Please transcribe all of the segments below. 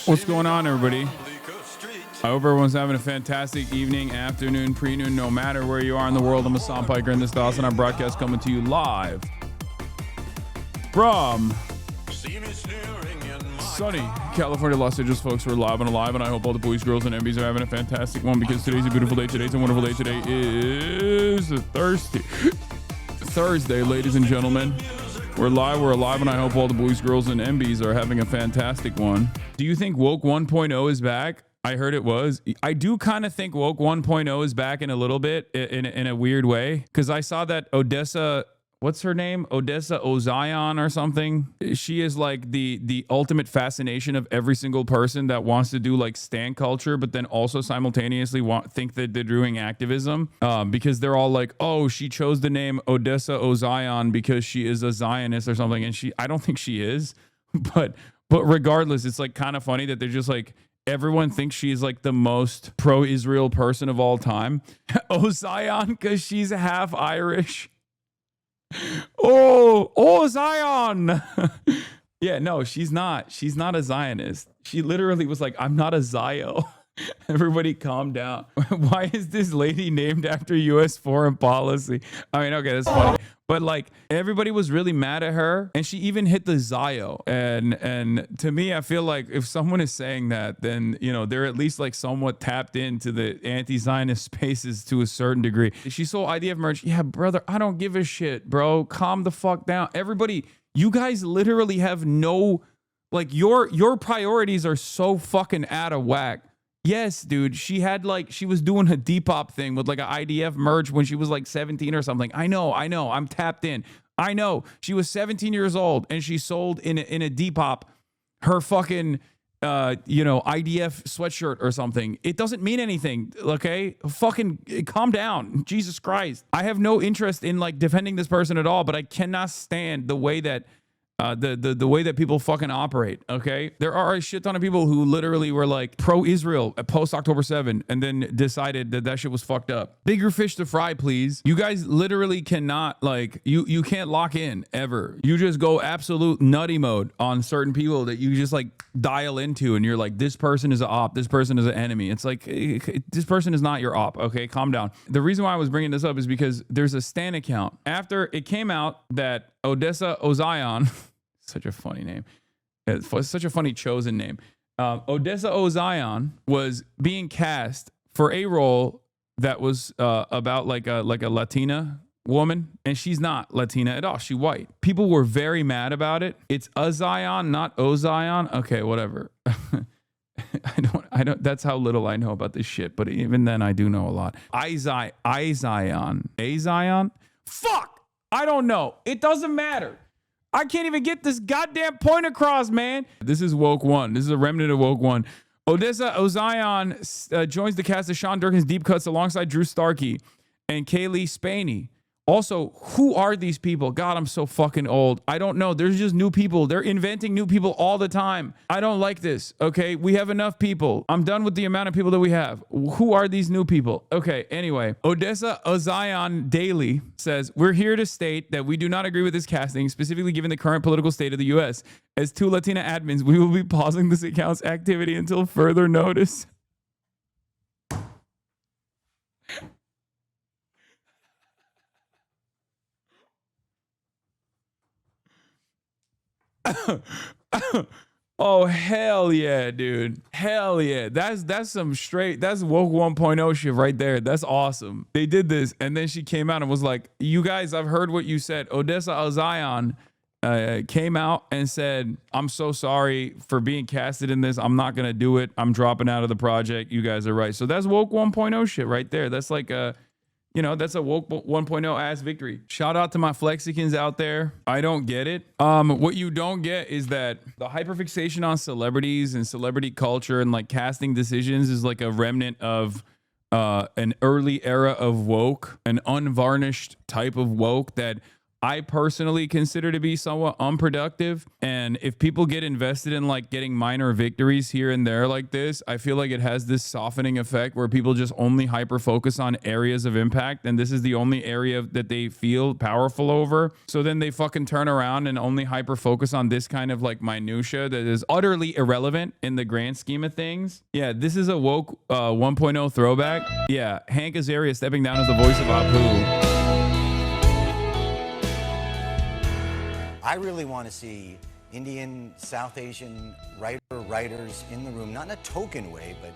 What's going on, everybody? I hope everyone's having a fantastic evening, afternoon, pre-noon, no matter where you are in the world. I'm Hasan Piker, and this is the HASAN broadcast coming to you live from sunny California, Los Angeles, folks. We're live and alive, and I hope all the boys, girls, and MBs are having a fantastic one because today's a beautiful day. Today's a wonderful day. Today is Thursday, ladies and gentlemen. We're live, we're alive, and I hope all the boys, girls, and MBs are having a fantastic one. Do you think Woke 1.0 is back? I heard it was. I do kind of think Woke 1.0 is back in a little bit, in a weird way, because I saw that ODESSA, what's her name? ODESSA A'ZION or something. She is like the ultimate fascination of every single person that wants to do like stan culture, but then also simultaneously think that they're doing activism, because they're all like, oh, she chose the name ODESSA A'ZION because she is a Zionist or something. And I don't think she is, but regardless, it's like kind of funny that they're just like, everyone thinks she's like the most pro-Israel person of all time. A'ZION, because she's half Irish. Oh, Zion. Yeah, no, she's not. She's not a Zionist. She literally was like, I'm not a Zio. Everybody calm down. Why is this lady named after U.S. foreign policy? I mean, okay, that's funny. But like, everybody was really mad at her, and she even hit the Zio. And to me, I feel like if someone is saying that, then, you know, they're at least like somewhat tapped into the anti-Zionist spaces to a certain degree. She sold IDF merch. Yeah, brother, I don't give a shit, bro. Calm the fuck down. Everybody, you guys literally have no, like, your priorities are so fucking out of whack. Yes, dude, she was doing a Depop thing with like an IDF merge when she was like 17 or something. I know, I'm tapped in. I know she was 17 years old and she sold in a Depop her fucking, IDF sweatshirt or something. It doesn't mean anything, okay? Fucking calm down. Jesus Christ. I have no interest in like defending this person at all, but I cannot stand the way that the way that people fucking operate, okay? There are a shit ton of people who literally were like pro-Israel post October 7 and then decided that shit was fucked up. Bigger fish to fry, please. You guys literally cannot, like, you can't lock in ever. You just go absolute nutty mode on certain people that you just like dial into, and you're like, this person is an op, this person is an enemy. It's like, this person is not your op, okay? Calm down. The reason why I was bringing this up is because there's a Stan account. After it came out that ODESSA A'ZION, such a funny name. It's such a funny chosen name. ODESSA A'ZION was being cast for a role that was about like a Latina woman, and she's not Latina at all. She's white. People were very mad about it. It's A'ZION, not A'ZION. Okay, whatever. I don't. That's how little I know about this shit. But even then, I do know a lot. A'ZION. Fuck. I don't know. It doesn't matter. I can't even get this goddamn point across, man. This is Woke 1. This is a remnant of Woke 1. ODESSA A'ZION joins the cast of Sean Durkin's Deep Cuts alongside Drew Starkey and Kaylee Spaney. Also, who are these people? God, I'm so fucking old. I don't know. There's just new people. They're inventing new people all the time. I don't like this, okay? We have enough people. I'm done with the amount of people that we have. Who are these new people? Okay, anyway. ODESSA A'ZION Daily says, we're here to state that we do not agree with this casting, specifically given the current political state of the U.S. As two Latina admins, we will be pausing this account's activity until further notice. Oh, hell yeah, dude. Hell yeah. That's some straight, that's Woke 1.0 shit right there. That's awesome. They did this, and then she came out and was like, you guys, I've heard what you said. ODESSA A'ZION came out and said, I'm so sorry for being casted in this. I'm not going to do it. I'm dropping out of the project. You guys are right. So that's Woke 1.0 shit right there. That's like that's a Woke 1.0 ass victory. Shout out to my Flexicans out there. I don't get it. What you don't get is that the hyperfixation on celebrities and celebrity culture and like casting decisions is like a remnant of an early era of woke, an unvarnished type of woke that I personally consider to be somewhat unproductive. And if people get invested in like getting minor victories here and there like this, I feel like it has this softening effect where people just only hyper focus on areas of impact. And this is the only area that they feel powerful over. So then they fucking turn around and only hyper focus on this kind of like minutia that is utterly irrelevant in the grand scheme of things. Yeah, this is a woke 1.0 throwback. Yeah, Hank Azaria stepping down as the voice of Apu. I really want to see Indian, South Asian writers in the room, not in a token way, but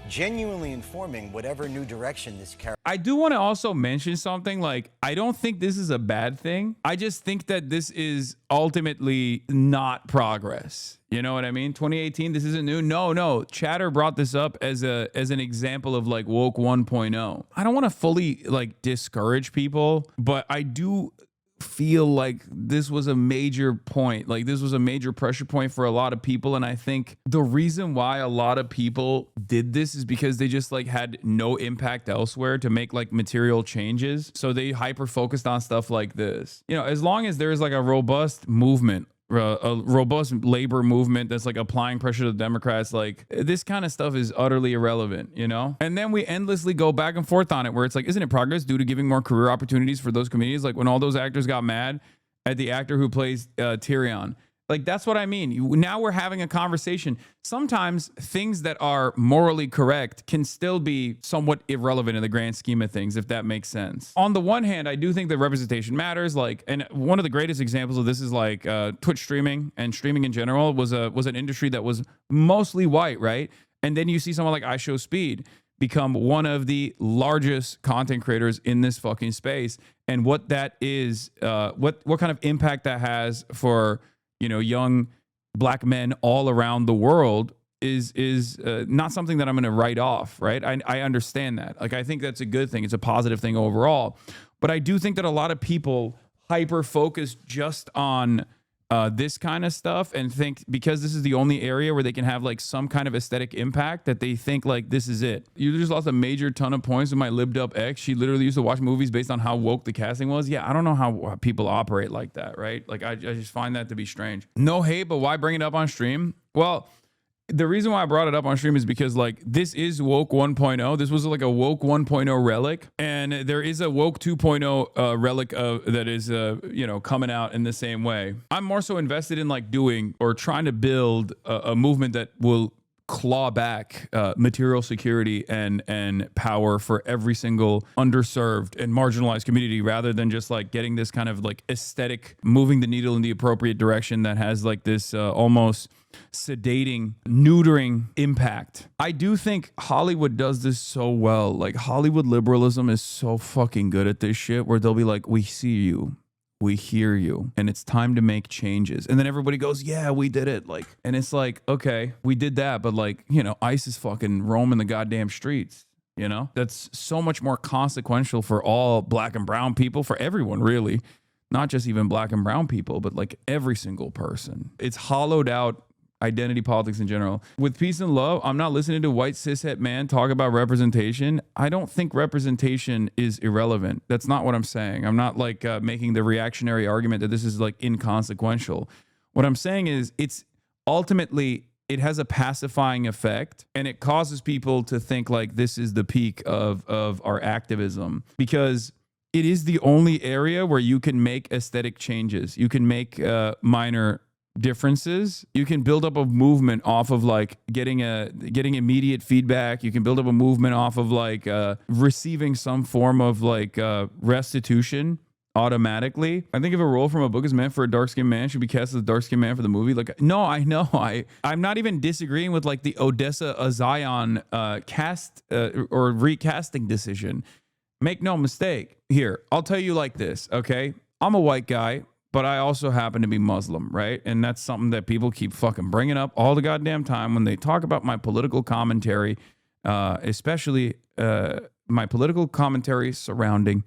genuinely informing whatever new direction this character. I do want to also mention something, like, I don't think this is a bad thing. I just think that this is ultimately not progress. You know what I mean? 2018, this isn't new. No. Chatter brought this up as an example of like woke 1.0. I don't want to fully like discourage people, but I do feel like this was a major point. Like this was a major pressure point for a lot of people. And I think the reason why a lot of people did this is because they just like had no impact elsewhere to make like material changes. So they hyper focused on stuff like this. You know, as long as there's like a robust movement, a robust labor movement that's like applying pressure to the Democrats, like this kind of stuff is utterly irrelevant, you know? And then we endlessly go back and forth on it where it's like, isn't it progress due to giving more career opportunities for those comedians? Like when all those actors got mad at the actor who plays Tyrion. Like, that's what I mean. Now we're having a conversation. Sometimes things that are morally correct can still be somewhat irrelevant in the grand scheme of things, if that makes sense. On the one hand, I do think that representation matters. Like, and one of the greatest examples of this is like Twitch streaming and streaming in general was an industry that was mostly white, right? And then you see someone like iShowSpeed become one of the largest content creators in this fucking space. And what that is, what kind of impact that has for, you know, young black men all around the world is not something that I'm going to write off, right? I understand that. Like, I think that's a good thing. It's a positive thing overall. But I do think that a lot of people hyper focus just on this kind of stuff and think because this is the only area where they can have like some kind of aesthetic impact that they think like this is it. You just lost a major ton of points with my libbed up ex. She literally used to watch movies based on how woke the casting was. Yeah, I don't know how people operate like that, right? Like I just find that to be strange. No hate, but why bring it up on stream? Well, the reason why I brought it up on stream is because like this is woke 1.0. This was like a woke 1.0 relic, and there is a woke 2.0 relic that is you know, coming out in the same way. I'm more so invested in like doing or trying to build a movement that will claw back material security and power for every single underserved and marginalized community, rather than just like getting this kind of like aesthetic, moving the needle in the appropriate direction that has like this almost sedating, neutering impact. I do think Hollywood does this so well. Like Hollywood liberalism is so fucking good at this shit where they'll be like, we see you, we hear you, and it's time to make changes. And then everybody goes, yeah, we did it. Like, and it's like, okay, we did that, but like, you know, ICE is fucking roaming the goddamn streets. You know, that's so much more consequential for all black and brown people, for everyone really, not just even black and brown people, but like every single person. It's hollowed out identity politics in general. With peace and love, I'm not listening to white cishet man talk about representation. I don't think representation is irrelevant. That's not what I'm saying. I'm not like making the reactionary argument that this is like inconsequential. What I'm saying is it's ultimately, it has a pacifying effect, and it causes people to think like this is the peak of our activism, because it is the only area where you can make aesthetic changes. You can make minor differences. You can build up a movement off of like getting immediate feedback. You can build up a movement off of like receiving some form of like restitution automatically. I think if a role from a book is meant for a dark-skinned man, should be cast as a dark-skinned man for the movie. Like, no, I know. I'm not even disagreeing with like the ODESSA A'ZION cast or recasting decision. Make no mistake. Here, I'll tell you like this, okay? I'm a white guy, but I also happen to be Muslim, right? And that's something that people keep fucking bringing up all the goddamn time when they talk about my political commentary, especially my political commentary surrounding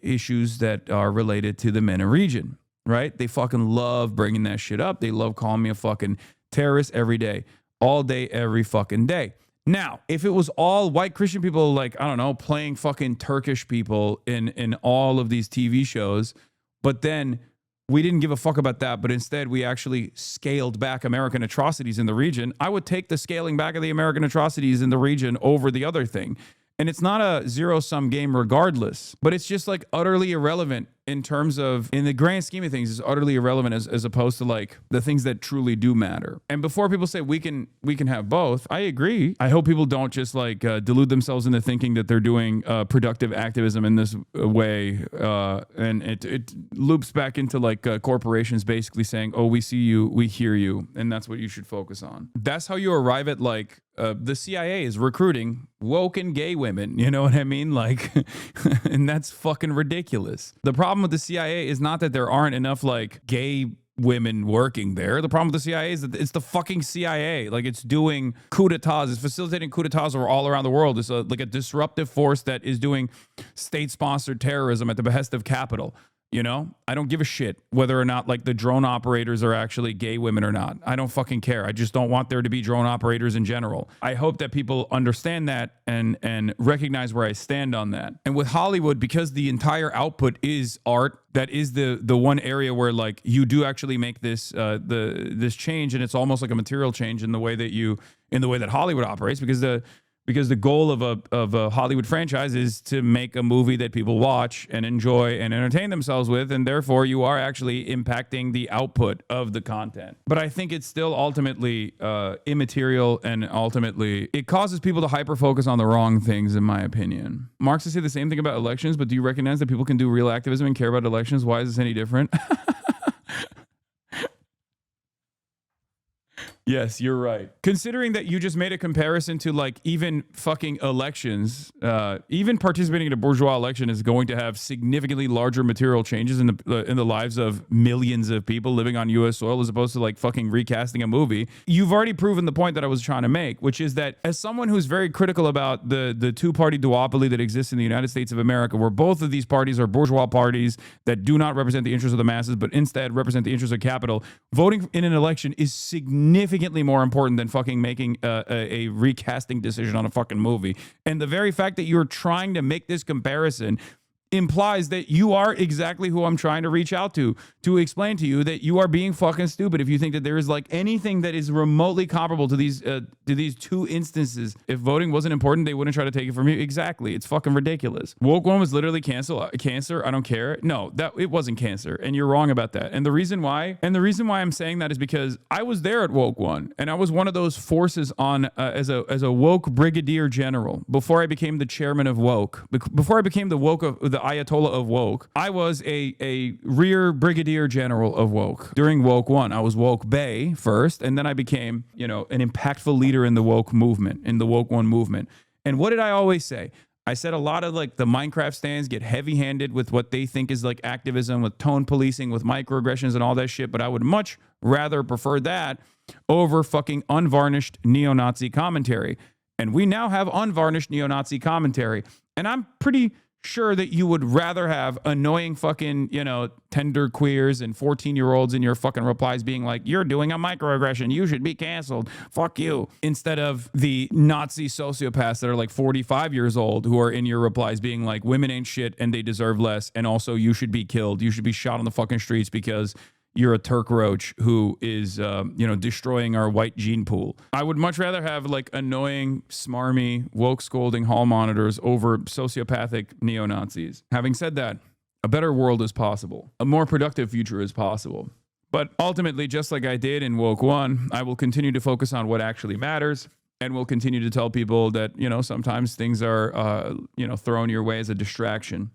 issues that are related to the MENA region, right? They fucking love bringing that shit up. They love calling me a fucking terrorist every day, all day, every fucking day. Now, if it was all white Christian people, like, I don't know, playing fucking Turkish people in all of these TV shows, But then we didn't give a fuck about that, but instead we actually scaled back American atrocities in the region. I would take the scaling back of the American atrocities in the region over the other thing. And it's not a zero-sum game regardless, but it's just like utterly irrelevant in terms of, in the grand scheme of things, it's utterly irrelevant as opposed to like the things that truly do matter. And before people say we can have both, I agree. I hope people don't just like delude themselves into thinking that they're doing productive activism in this way. And it loops back into like corporations basically saying, oh, we see you, we hear you. And that's what you should focus on. That's how you arrive at like, the CIA is recruiting woke and gay women. You know what I mean? Like, and that's fucking ridiculous. The problem with the CIA is not that there aren't enough like gay women working there. The problem with the CIA is that it's the fucking CIA. Like, it's doing coup d'etats. It's facilitating coup d'etats all around the world. It's like a disruptive force that is doing state-sponsored terrorism at the behest of capital. You know, I don't give a shit whether or not like the drone operators are actually gay women or not. I don't fucking care. I just don't want there to be drone operators in general. I hope that people understand that and recognize where I stand on that. And with Hollywood, because the entire output is art, that is the one area where like you do actually make this this change, and it's almost like a material change in the way that Hollywood operates, because the goal of a Hollywood franchise is to make a movie that people watch and enjoy and entertain themselves with, and therefore you are actually impacting the output of the content. But I think it's still ultimately immaterial, and ultimately it causes people to hyper-focus on the wrong things, in my opinion. Marxists say the same thing about elections, but do you recognize that people can do real activism and care about elections? Why is this any different? Yes, you're right. Considering that you just made a comparison to like even fucking elections, even participating in a bourgeois election is going to have significantly larger material changes in the lives of millions of people living on U.S. soil, as opposed to like fucking recasting a movie. You've already proven the point that I was trying to make, which is that as someone who's very critical about the two-party duopoly that exists in the United States of America, where both of these parties are bourgeois parties that do not represent the interests of the masses, but instead represent the interests of capital, voting in an election is significantly more important than fucking making a recasting decision on a fucking movie. And the very fact that you're trying to make this comparison implies that you are exactly who I'm trying to reach out to explain to you that you are being fucking stupid if you think that there is like anything that is remotely comparable to these two instances. If voting wasn't important, they wouldn't try to take it from you. Exactly. It's fucking ridiculous. Woke One was literally cancer. I don't care. No, that it wasn't cancer, and you're wrong about that. And the reason why I'm saying that is because I was there at Woke One, and I was one of those forces on as a woke brigadier general before I became the chairman of woke. Before I became the Ayatollah of woke, I was a rear brigadier general of woke. During Woke One, I was Woke Bay first, and then I became, an impactful leader in the woke movement, in the Woke One movement. And what did I always say? I said a lot of like the Minecraft stands get heavy-handed with what they think is like activism, with tone policing, with microaggressions and all that shit, but I would much rather prefer that over fucking unvarnished neo-Nazi commentary. And we now have unvarnished neo-Nazi commentary. And I'm pretty sure that you would rather have annoying fucking, tender queers and 14-year-olds in your fucking replies being like, you're doing a microaggression, you should be canceled, fuck you, instead of the Nazi sociopaths that are like 45 years old who are in your replies being like, women ain't shit and they deserve less, and also you should be killed, you should be shot on the fucking streets because you're a Turk roach who is, destroying our white gene pool. I would much rather have like annoying, smarmy, woke scolding hall monitors over sociopathic neo-Nazis. Having said that, a better world is possible. A more productive future is possible. But ultimately, just like I did in Woke One, I will continue to focus on what actually matters, and will continue to tell people that, sometimes things are, thrown your way as a distraction.